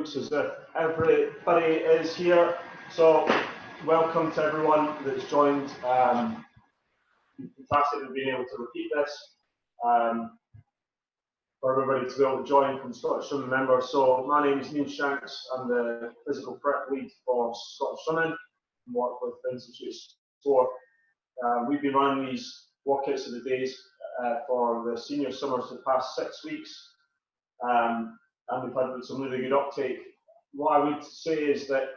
looks as if everybody is here. So welcome to everyone that's joined. Fantastic to be able to repeat this. For everybody to be able to join from Scottish Swimming members. So my name is Neil Shanks. I'm the physical prep lead for Scottish Swimming and work with Institute Sport. We've been running these workouts of the days for the senior summers for the past 6 weeks, and we've had some really good uptake. What I would say is that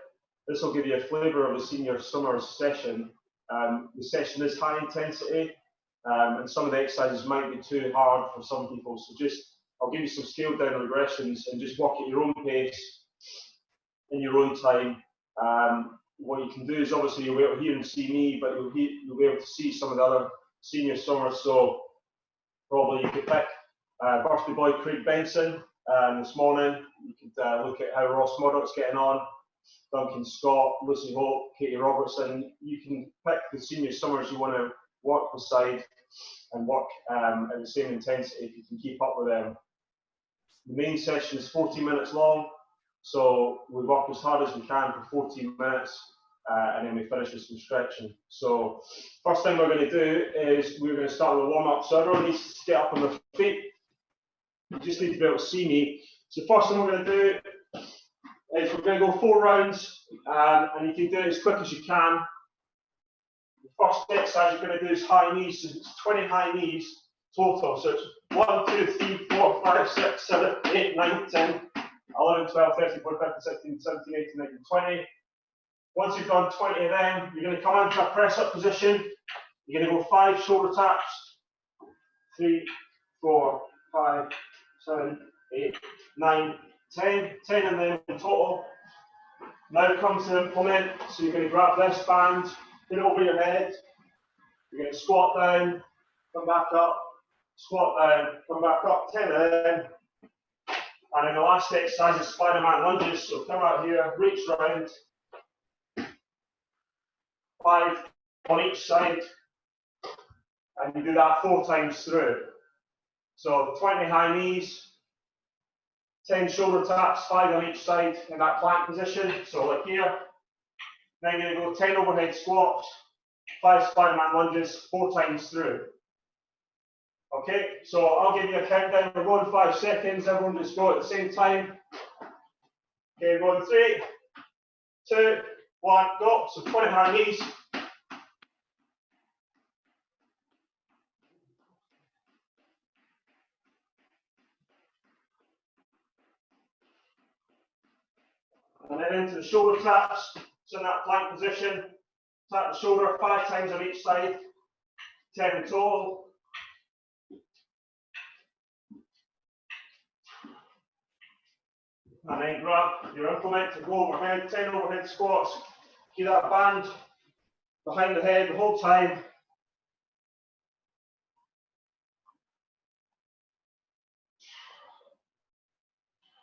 this will give you a flavour of the senior summers session. The session is high intensity, and some of the exercises might be too hard for some people, so I'll give you some scaled down regressions and just walk at your own pace, in your own time. What you can do is obviously you'll be able to hear and see me, but you'll be able to see some of the other senior summers. So probably you could pick birthday boy Craig Benson this morning. You could look at how Ross Murdoch's getting on, Duncan Scott, Lucy Hope, Katie Robertson. You can pick the senior summers you want to work beside and work at the same intensity if you can keep up with them. The main session is 40 minutes long, so we work as hard as we can for 14 minutes, and then we finish with some stretching. So first thing we're going to do is we're going to start with a warm-up. So everyone needs to get up on their feet. You just need to be able to see me. So first thing we're going to do is we're going to go 4 rounds, and you can do it as quick as you can. The first exercise you're going to do is high knees. So it's 20 high knees total. So it's 1, 2, 3, 4, 5, 6, 7, 8, 9, 10, 11, 12, 13, 14, 15, 16, 17, 18, 19, 20. Once you've done 20 of them, you're going to come into a press-up position. You're going to go 5 shoulder taps. 3, 4, 5, 7, 8, 9, 10. 10 of them in total. Now comes to implement. So you're going to grab this band, put it over your head. You're going to squat down, come back up, squat down, come back up. 10 of them. And then the last exercise is Spider-Man lunges. So come out here, reach round. 5 on each side. And you do that 4 times through. So 20 high knees, 10 shoulder taps, 5 on each side in that plank position. So like here. Then you're going to go 10 overhead squats, 5 Spider-Man lunges, 4 times through. Okay, so I'll give you a countdown. We're going 5 seconds. Everyone just go at the same time. Okay, we're going 3, 2, 1, go. So 20 high knees. And then into the shoulder taps. So in that plank position, tap the shoulder 5 times on each side, 10 in total. And then grab your implement to go overhead, 10 overhead squats. Keep that band behind the head the whole time.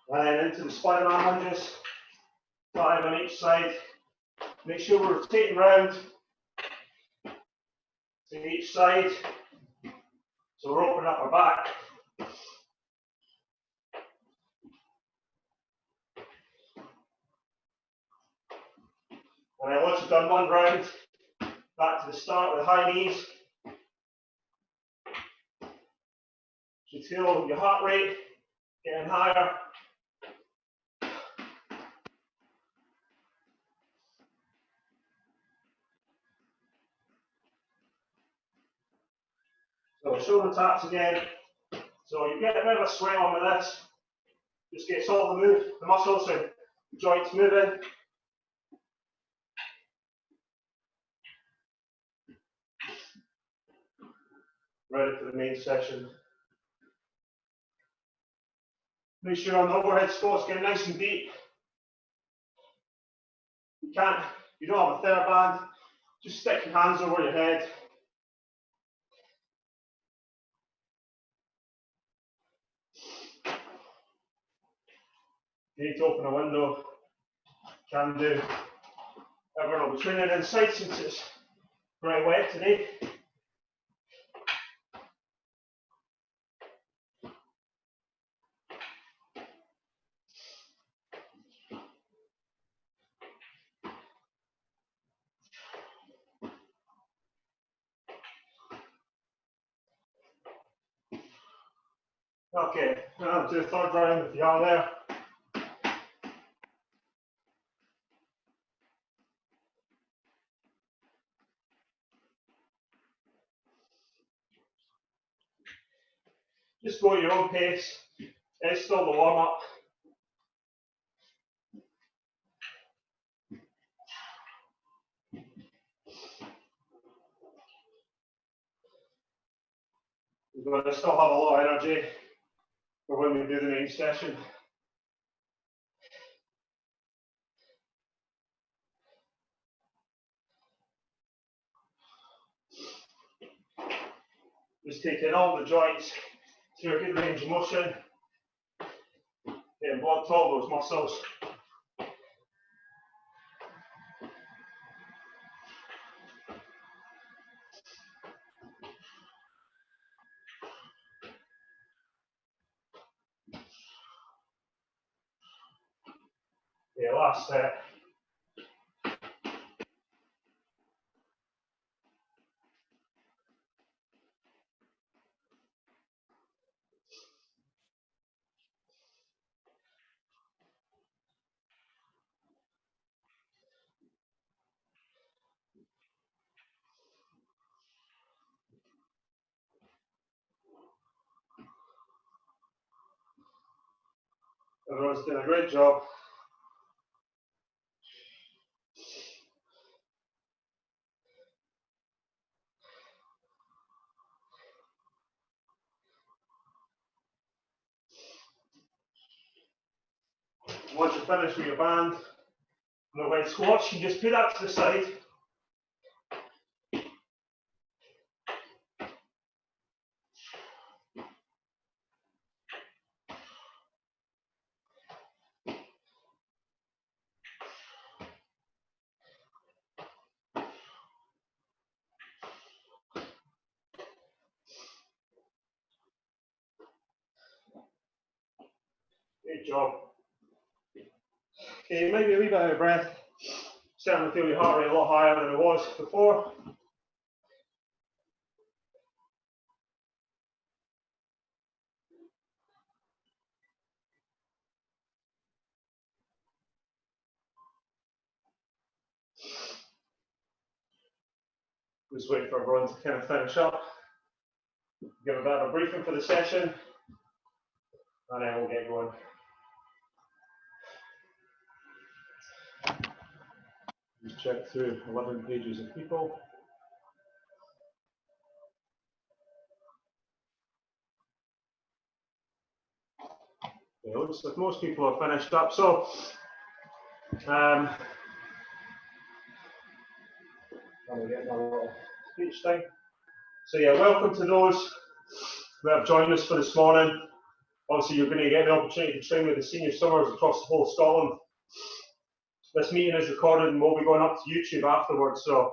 And then into the Spider-Man lunges, 5 on each side. Make sure we're rotating round to each side. So we're opening up our back. And then once you've done 1 round, back to the start with high knees. You feel your heart rate getting higher. So shoulder taps again. So you get a bit of a sweat on with this. Just gets all the muscles and joints moving. Ready for the main session. Make sure on the overhead squats get nice and deep. You don't have a TheraBand, just stick your hands over your head. You need to open a window, can do. Everyone will be training inside since it's very wet today. Okay, now to the third round if you are there. Just go at your own pace. It's still the warm-up. You're going to still have a lot of energy for when we do the main session. Just taking all the joints to a good range of motion. Getting blood to all those muscles. Yeah, last set. Everyone's doing a great job. Once you're finished with your band and the leg squats, you just put that to the side. Good job. Okay, you might be a wee bit out of breath. Certainly feel your heart rate a lot higher than it was before. Just wait for everyone to kind of finish up. Give a bit of a briefing for the session, and then we'll get going. Just check through 11 pages of people. It looks like most people are finished up. So, I'm going to get my little speech thing. So yeah, welcome to those who have joined us for this morning. Obviously, you're going to get the opportunity to train with the senior swimmers across the whole of Scotland. This meeting is recorded and will be going up to YouTube afterwards, so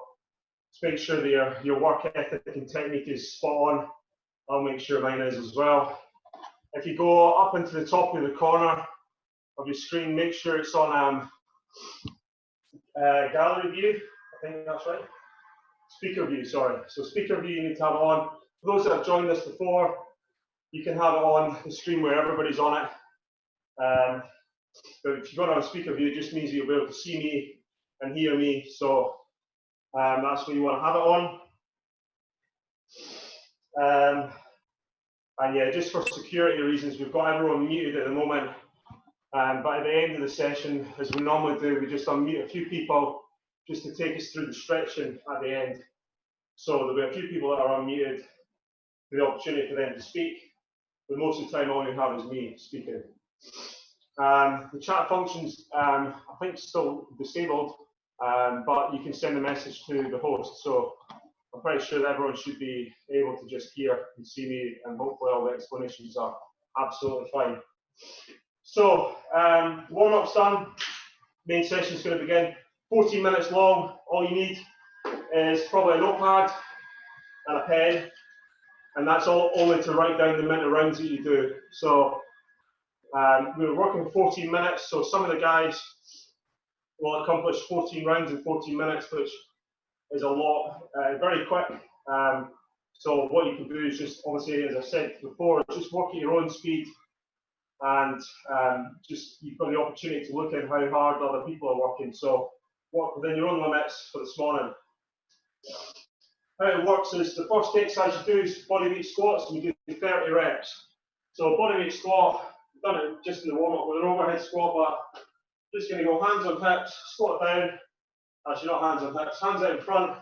just make sure that your work ethic and technique is spot on. I'll make sure mine is as well. If you go up into the top of the corner of your screen, make sure it's on gallery view. I think that's right. Speaker view, sorry. So speaker view, you need to have it on. For those that have joined us before, you can have it on the screen where everybody's on it. But if you go on speaker view, it just means you'll be able to see me and hear me. So that's what you want to have it on. And yeah, just for security reasons, we've got everyone muted at the moment. But at the end of the session, as we normally do, we just unmute a few people just to take us through the stretching at the end. So there'll be a few people that are unmuted for the opportunity for them to speak. But most of the time, all you have is me speaking. The chat function's, I think, still disabled, but you can send a message to the host. So I'm pretty sure that everyone should be able to just hear and see me, and hopefully all the explanations are absolutely fine. So, warm-up's done. Main session's going to begin. 14 minutes long. All you need is probably a notepad and a pen, and that's all only to write down the amount of rounds that you do. So, we're working 14 minutes, so some of the guys will accomplish 14 rounds in 14 minutes, which is a lot, very quick. So what you can do is just, obviously, as I said before, just work at your own speed, and just you've got the opportunity to look at how hard other people are working. So work within your own limits for this morning. How it works is the first exercise you do is body weight squats, and you do 30 reps. So body weight squat, done it just in the warm up with an overhead squat, but just going to go hands on hips, squat down. Actually, not hands on hips, hands out in front.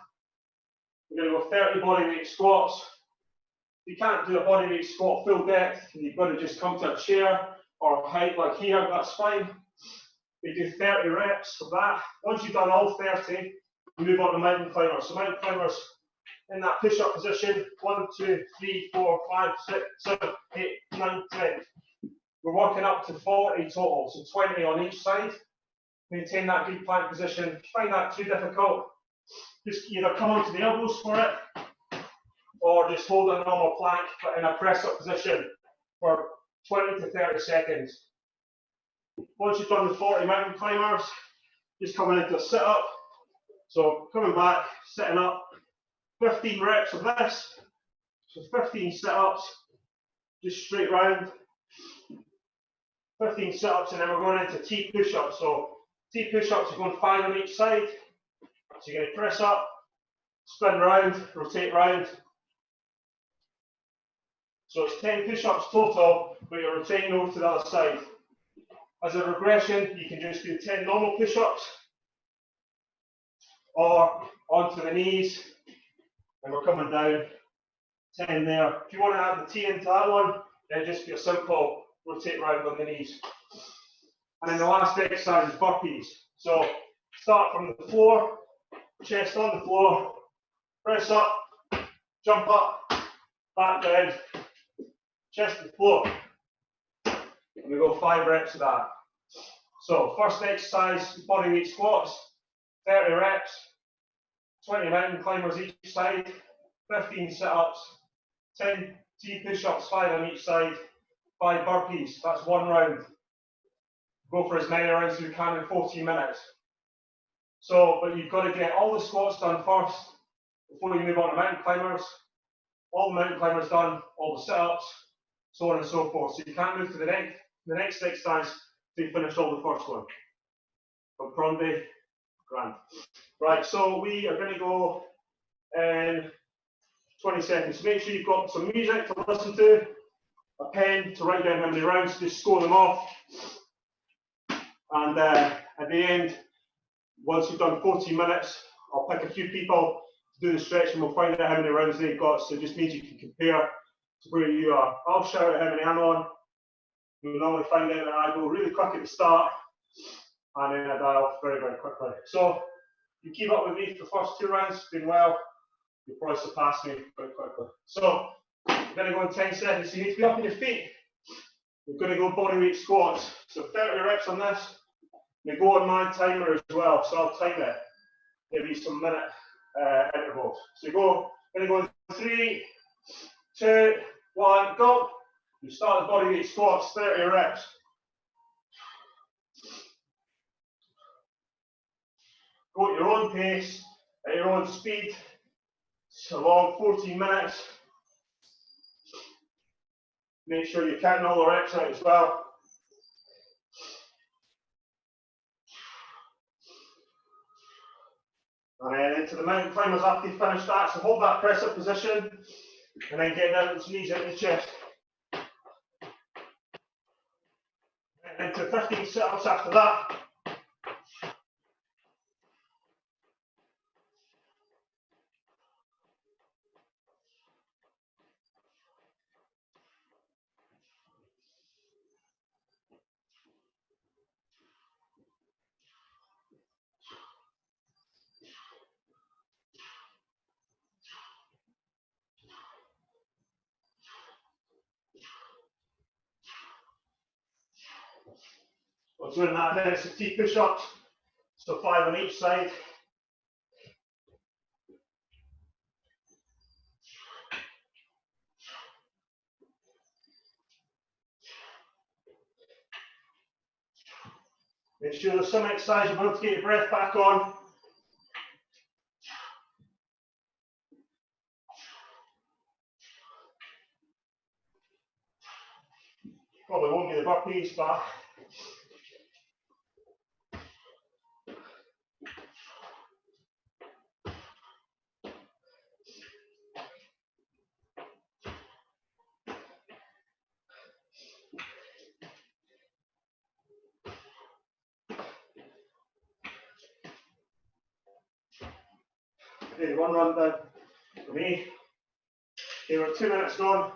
We're going to go 30 body weight squats. You can't do a body weight squat full depth, and you've got to just come to a chair or a height like here, that's fine. We do 30 reps of that. Once you've done all 30, you move on to mountain climbers. So mountain climbers in that push-up position, 1, 2, 3, 4, 5, 6, 7, 8, 9, 10. We're working up to 40 total, so 20 on each side. Maintain that good plank position. If you find that too difficult, just either come onto the elbows for it, or just hold a normal plank, but in a press-up position for 20 to 30 seconds. Once you've done the 40 mountain climbers, just coming into a sit-up. So coming back, sitting up, 15 reps of this. So 15 sit-ups, just straight round. 15 sit-ups, and then we're going into T push-ups. So T push-ups are going 5 on each side. So you're going to press up, spin round, rotate round. So it's 10 push-ups total, but you're rotating over to the other side. As a regression, you can just do 10 normal push-ups, or onto the knees, and we're coming down, 10 there. If you want to add the T into that one, then just be a simple rotate round on the knees. And then the last exercise is burpees. So start from the floor, chest on the floor, press up, jump up, back down, chest to the floor. And we go 5 reps of that. So first exercise, body weight squats, 30 reps, 20 mountain climbers each side, 15 sit-ups, 10 T push-ups, 5 on each side, 5 burpees. That's 1 round. Go for as many rounds as you can in 14 minutes. So, but you've got to get all the squats done first before you move on to mountain climbers. All the mountain climbers done, all the sit-ups, so on and so forth. So you can't move to the next exercise till you finish all the first one. From Pronde, grand. Right, so we are going to go in 20 seconds. So make sure you've got some music to listen to, a pen to write down how many rounds, just score them off. And at the end, once you've done 14 minutes, I'll pick a few people to do the stretch, and we'll find out how many rounds they've got. So it just means you can compare to where you are. I'll shout out how many I'm on. You'll normally find out that I go really quick at the start, and then I die off very, very quickly. So you keep up with me for the first 2 rounds, doing well, you'll probably surpass me quite quickly. So we're going to go in 10 seconds. So you need to be up on your feet. We're going to go body weight squats. So 30 reps on this. We go on my timer as well, so I'll time it. Maybe some minute intervals. So you go, we're going to go in 3, 2, 1, go. You start the body weight squats, 30 reps. Go at your own pace, at your own speed. It's a long 14 minutes. Make sure you're counting all the reps out as well. And then into the mountain climbers after you finish that. So hold that press up position, and then get down to the knees out of the chest. And into 15 sit-ups after that. Well, doing that then, it's a T push-ups, so 5 on each side. Make sure there's some exercise you're able to get your breath back on. Probably won't be the burpees, but okay, one run down for me. Okay, we're 2 minutes gone.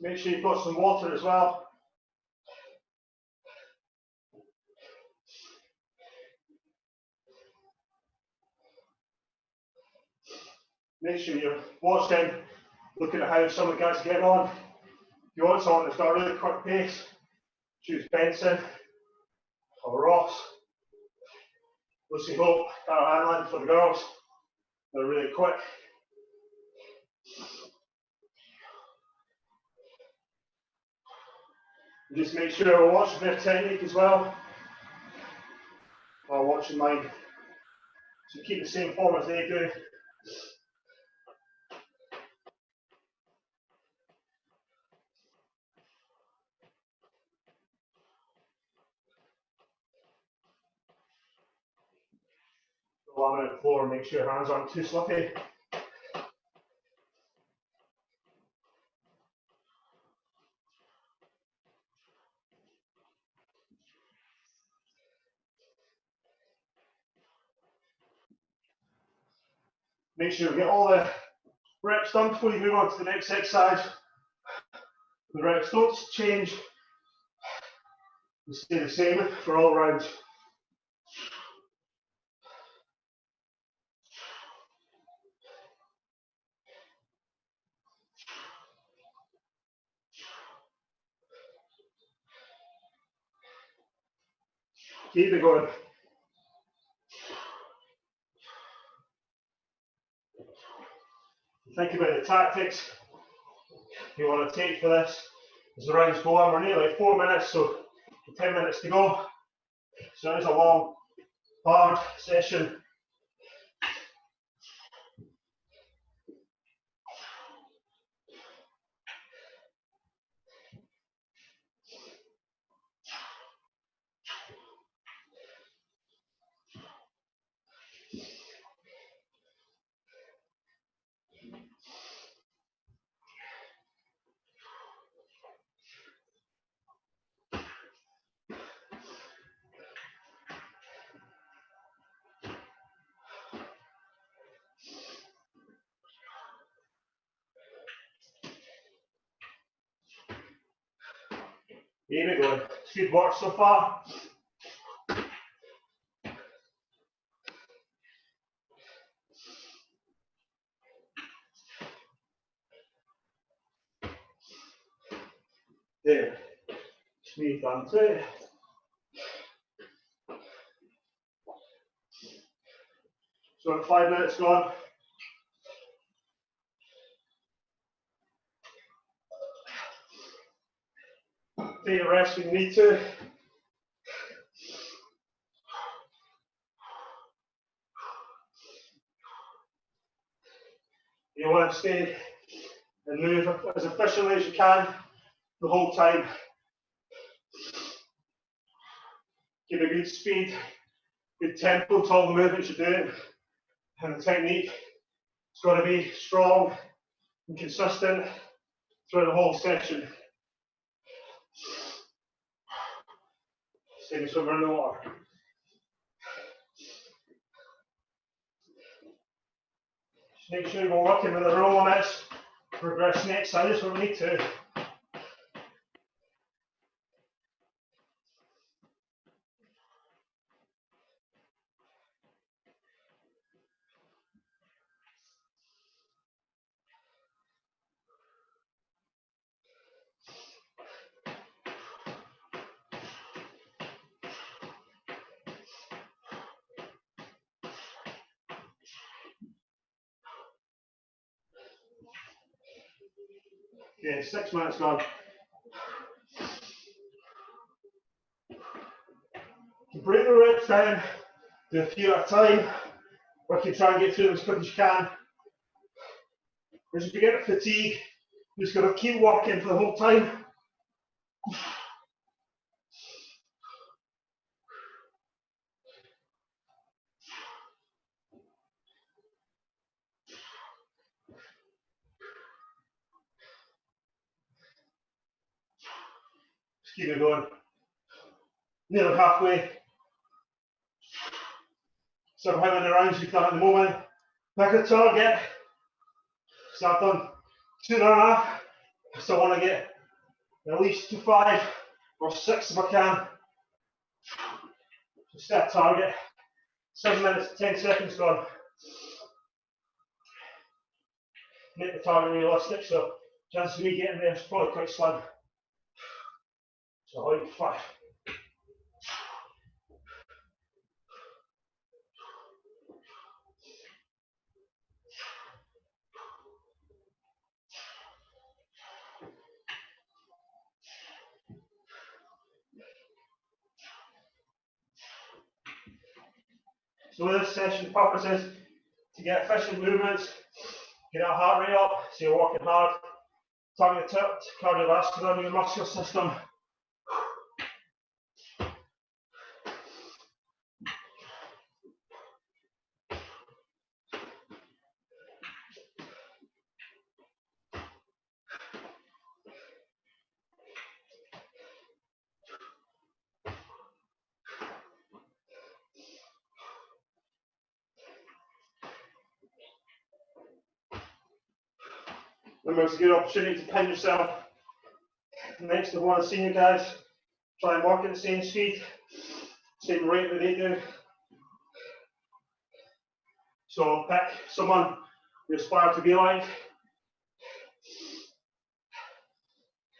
Make sure you've got some water as well. Make sure you're watching, looking at how some of the guys are getting on. If you want someone that's got a really quick pace, choose Benson or Ross. Lucy Hope, Carol Hanlon for the girls. They're really quick. Just make sure we're watching their technique as well, while watching mine. So keep the same form as they do. Laminate floor, make sure your hands aren't too slippy. Make sure you get all the reps done before you move on to the next exercise. The reps don't change, they stay the same for all rounds. Keep it going. Think about the tactics you want to take for this as the rounds go on. We're nearly 4 minutes, so 10 minutes to go. So it's a long, hard session. Here we go. It's good work so far. There. Smooth on too. So 5 minutes gone. Take a rest if you need to. You want to stay and move as efficiently as you can the whole time. Give a good speed, good tempo to all the movements you're doing. And the technique has got to be strong and consistent throughout the whole session. Same as when we're in the water. Just make sure we're working with the roll limits, progressing the exercises where we need to. Okay, 6 minutes gone. Break the reps down, do a few at a time. Work you try and get through them as quick as you can. As you get fatigue, Just got to keep working for the whole time. Just keep it going. Nearly halfway. So how many rounds you've done at the moment. Pick a target. So I've done 2.5. I still want to get at least to 5 or 6 if I can. So set a target. 7 minutes, 10 seconds gone. Make the target realistic, so chances of me getting there is probably quite slim. So like 5. So with this session, the purpose is to get efficient movements, get our heart rate up, so you're working hard, target the cardiovascular and your muscular system. Remember, it's a good opportunity to pin yourself next to one of the senior guys. Try and work at the same speed, same rate that they do. So pick someone you aspire to be like.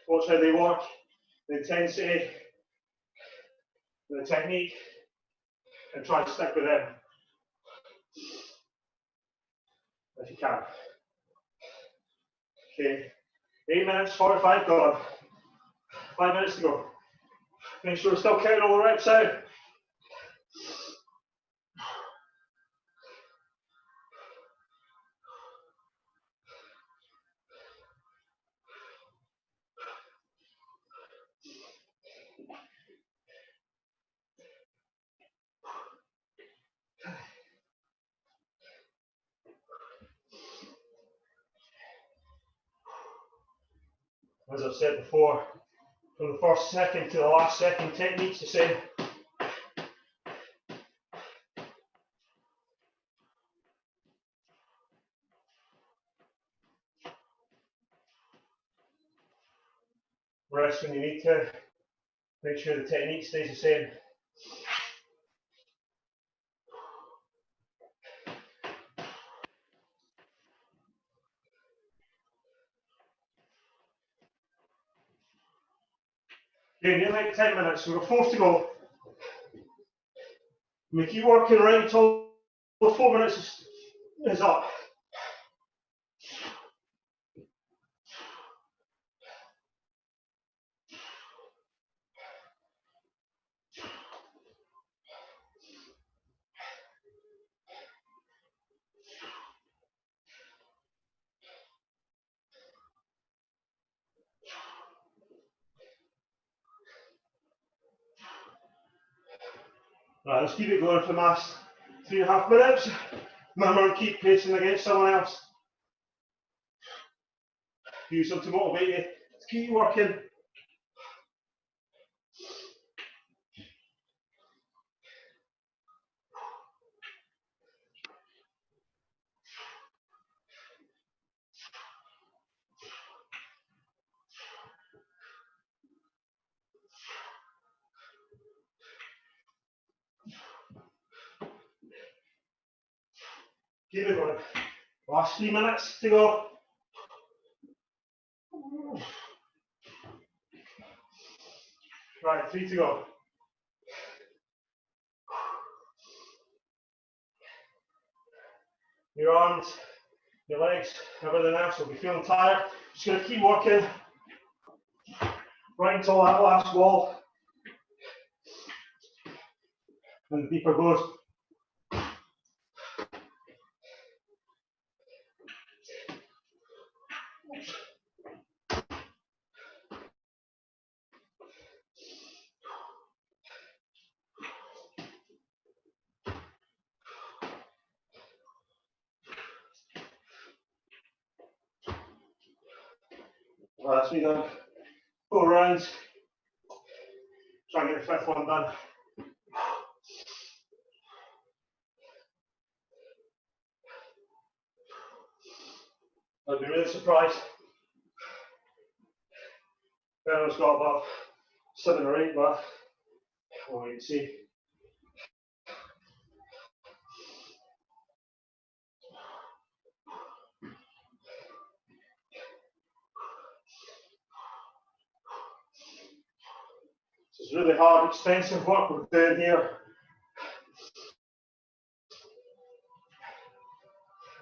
Watch how they work, the intensity, the technique, and try and stick with them if you can. Okay, 8 minutes, 45 gone. 5 minutes to go. Make sure we're still counting all the reps out. As I've said before, from the first second to the last second, technique's the same. Rest when you need to. Make sure the technique stays the same. Okay, nearly like 10 minutes, so we're 4 to go. We keep working right until the 4 minutes is up. Right, let's keep it going for the last 3.5 minutes. Remember, keep pacing against someone else. Use them to motivate you. Let's keep working. Keep it going. Last 3 minutes to go. Right, 3 to go. Your arms, your legs, everything else will be feeling tired. Just going to keep working right until that last wall. And the beeper goes. Well, that's me done. 4 rounds. Try and get the 5th one done. I'd be really surprised. Benno's got about 7 or 8, but we'll wait and see. It's really hard, expensive work we're doing here.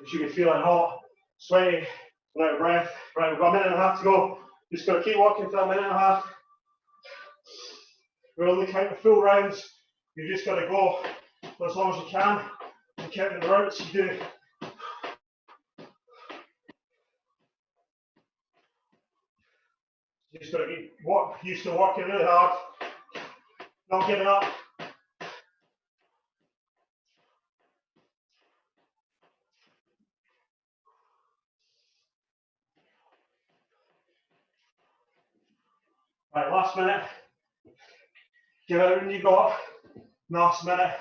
You should be feeling hot, sweaty, and out of breath. Right, we've got a minute and a half to go. Just got to keep working for a minute and a half. We're only counting full rounds. You've just got to go for as long as you can and count the rounds you do. You just got to get used to working really hard, not giving up. Right, last minute. Give everything you got. Last minute.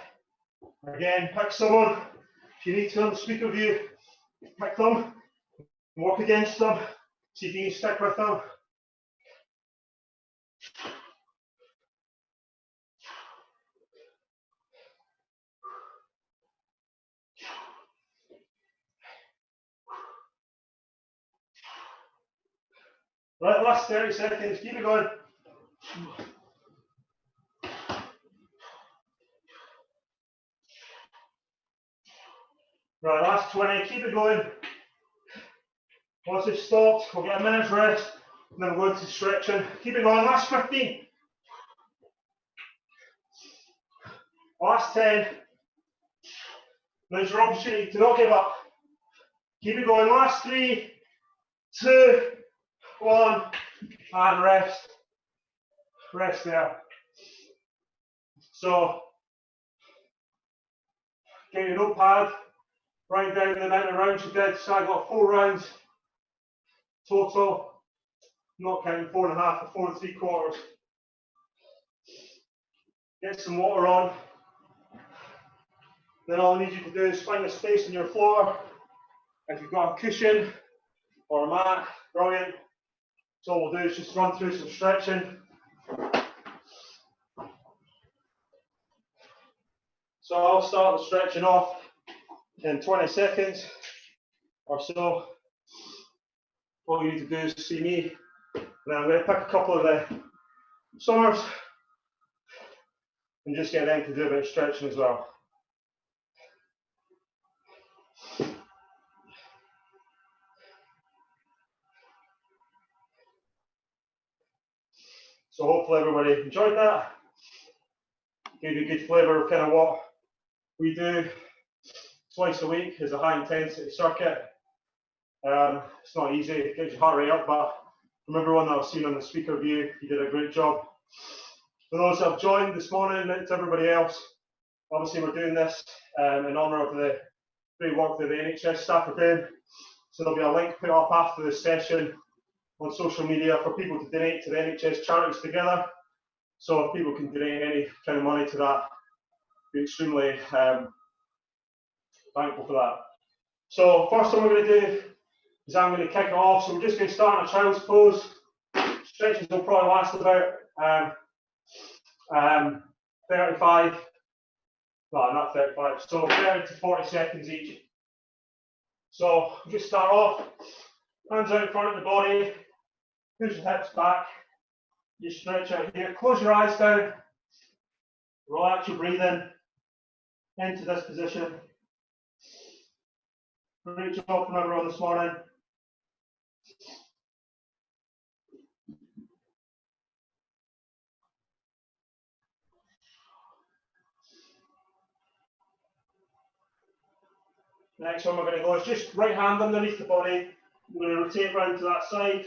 Again, pick someone. If you need to on the speaker view, pick them, work against them, see if you can stick with them. Right, last 30 seconds, keep it going. Right, last 20, keep it going. Once it's stopped, we'll get a minute's rest, and then we'll go into stretching. Keep it going, last 15. Last 10. There's your opportunity to not give up. Keep it going, last 3, 2, 1, and rest. Rest there. So, get your notepad, write down the amount of rounds you did. So I got 4 rounds total, not counting 4.5 or 4 3/4. Get some water on. Then all I need you to do is find a space on your floor. If you've got a cushion or a mat, brilliant. So all we'll do is just run through some stretching. So I'll start the stretching off in 20 seconds or so. All you need to do is see me. Now I'm going to pick a couple of the summers and just get them to do a bit of stretching as well. So hopefully everybody enjoyed that. Gave you a good flavour of kind of what we do twice a week is a high intensity circuit. It's not easy, it gets your heart rate up, but from everyone that I've seen on the speaker view, you did a great job. For those that have joined this morning, to everybody else, obviously we're doing this in honour of the great work that the NHS staff are doing. So there'll be a link put up after this session on social media for people to donate to the NHS charities together. So if people can donate any kind of money to that, be extremely thankful for that. So first thing we're going to do is I'm going to kick it off. So we're just going to start in a child's pose. Stretches will probably last about 35, no, not 35, so 30 to 40 seconds each. So we'll just start off, hands out in front of the body, push your hips back, you stretch out here, close your eyes down, relax your breathing into this position. Great job from everyone this morning. Next one we're going to go is just right hand underneath the body. We're going to rotate round to that side.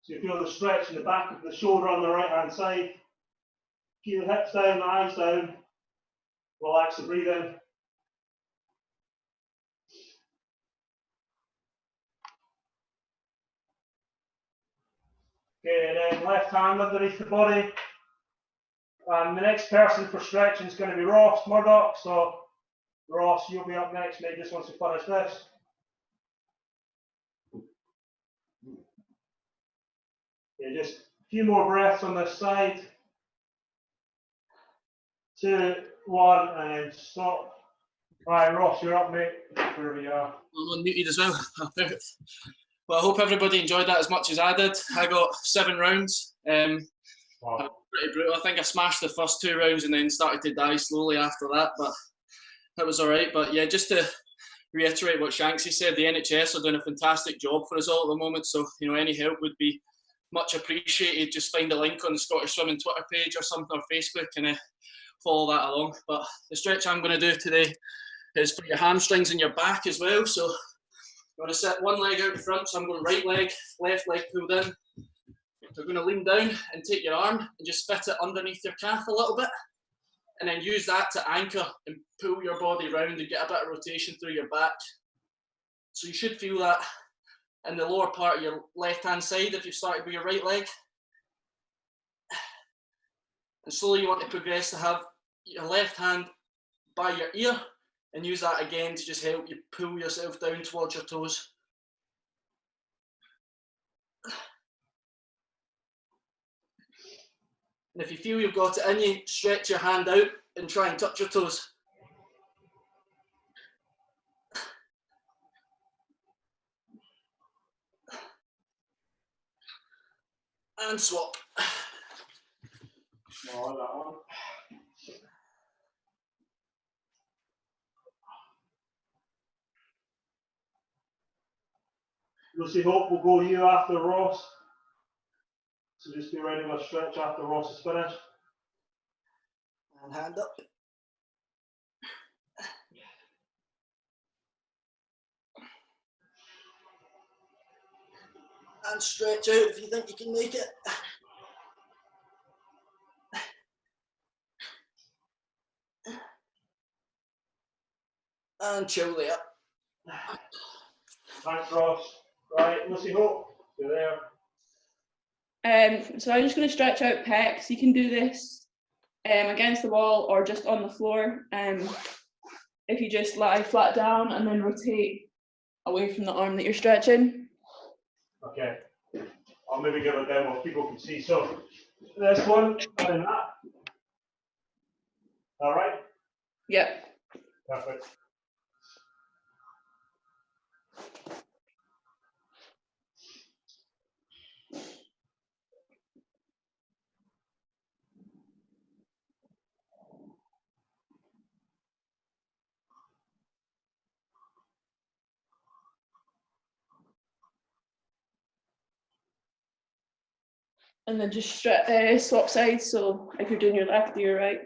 So you feel the stretch in the back of the shoulder on the right hand side. Keep the hips down, the eyes down. Relax the breathing. Okay, and then left hand underneath the body. And the next person for stretching is going to be Ross Murdoch. So Ross, you'll be up next, mate, just once we finish this. Okay, just a few more breaths on this side. 2, 1, and then stop. Right, Ross, you're up, mate, wherever you are. I'm unmuted as well. Perfect. Well, I hope everybody enjoyed that as much as I did. I got 7 rounds. Wow. Pretty brutal. I think I smashed the first 2 rounds and then started to die slowly after that, but that was all right. But yeah, just to reiterate what Shanksy said, the NHS are doing a fantastic job for us all at the moment. So, you know, any help would be much appreciated. Just find a link on the Scottish Swimming Twitter page or something, or Facebook, and follow that along. But the stretch I'm going to do today is for your hamstrings and your back as well. So I'm going to set one leg out in front. So I'm going right leg, left leg pulled in. So you're going to lean down and take your arm and just fit it underneath your calf a little bit, and then use that to anchor and pull your body around and get a bit of rotation through your back. So you should feel that in the lower part of your left hand side if you've started with your right leg. And slowly you want to progress to have your left hand by your ear and use that again to just help you pull yourself down towards your toes. And if you feel you've got it in you, stretch your hand out and try and touch your toes. And swap. Oh, that one. Lucy Hope will go you after Ross. So just be ready with a stretch after Ross is finished. And hand up. And stretch out if you think you can make it. And chill there. Thanks, Ross. Right, Lucy Hope, you're there. So I'm just going to stretch out pecs. You can do this against the wall or just on the floor. If you just lie flat down and then rotate away from the arm that you're stretching. Okay, I'll maybe give a demo if people can see. So this one and that. All right? Yep. Perfect. And then just swap sides. So if you're doing your left, do your right.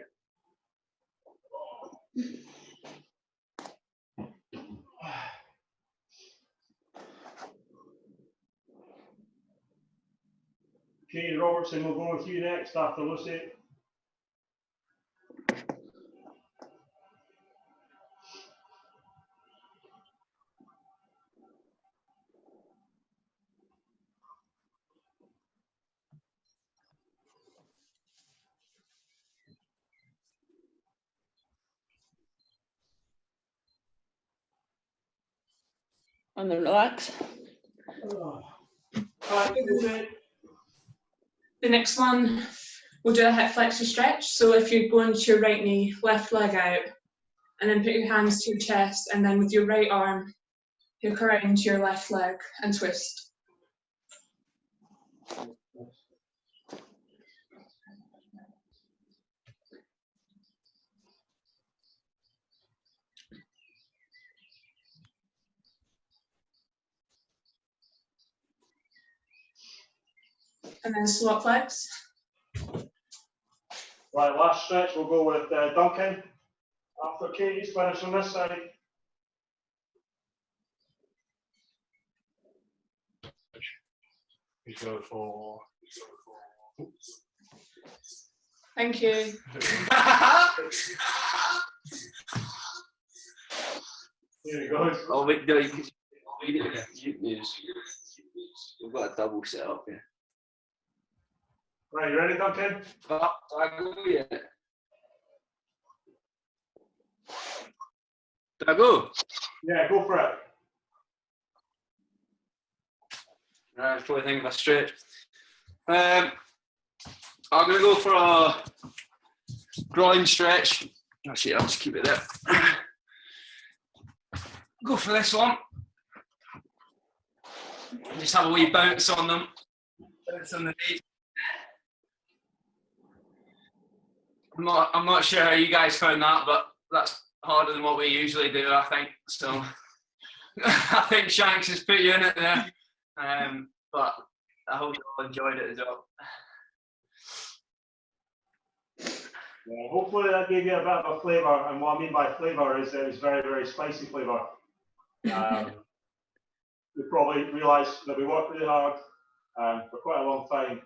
Katie Robertson will go with you next after Lucy. And then relax. Right, the next one, we'll do a hip flexor stretch. So if you go into your right knee, left leg out, and then put your hands to your chest, and then with your right arm, hook around your left leg and twist. And then swap legs. Right, last stretch, we'll go with Duncan. After Katie's finished on this side. We go for. Thank you. Here you go. Oh, wait, no, we've got a double set up here. Right, you ready, Duncan? Did I go? Yeah, go for it. Right, probably think of a stretch. I'm going to go for a groin stretch. Actually, I'll just keep it there. Go for this one. Just have a wee bounce on them. Bounce on the knees. I'm not sure how you guys found that, but that's harder than what we usually do, I think. So I think Shanks has put you in it there. But I hope you all enjoyed it as well. Yeah, hopefully that gave you a bit of a flavour, and what I mean by flavour is it was very, very spicy flavour. We probably realised that we worked really hard for quite a long time.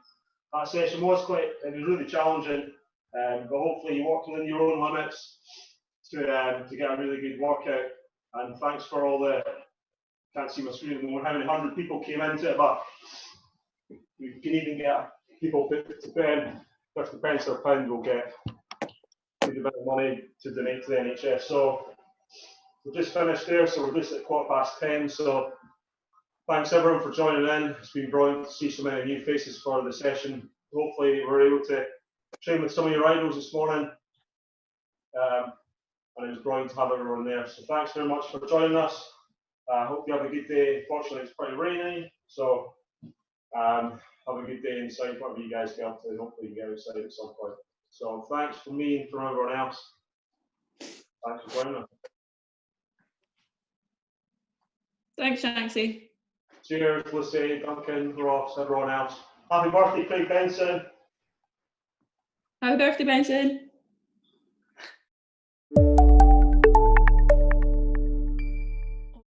That session was really challenging, but hopefully you worked within your own limits to get a really good workout. And thanks for all the, can't see my screen anymore, how many 100 people came into it, but you can even get people to pay 50 pence or a pound will get a bit of money to donate to the NHS. So we've just finished there, so we're just at 10:15. So thanks everyone for joining in. It's been brilliant to see so many new faces for the session. Hopefully we're able to train with some of your idols this morning. And it was brilliant to have everyone there. So thanks very much for joining us. I hope you have a good day. Fortunately, it's pretty rainy, so have a good day inside, whatever you guys get up to. Hopefully you get outside at some point. So thanks from me and from everyone else. Thanks for joining us. Thanks, Shanksy. Cheers, Lucy, Duncan, Ross, everyone else. Happy birthday, Craig Benson. Happy birthday, Benson.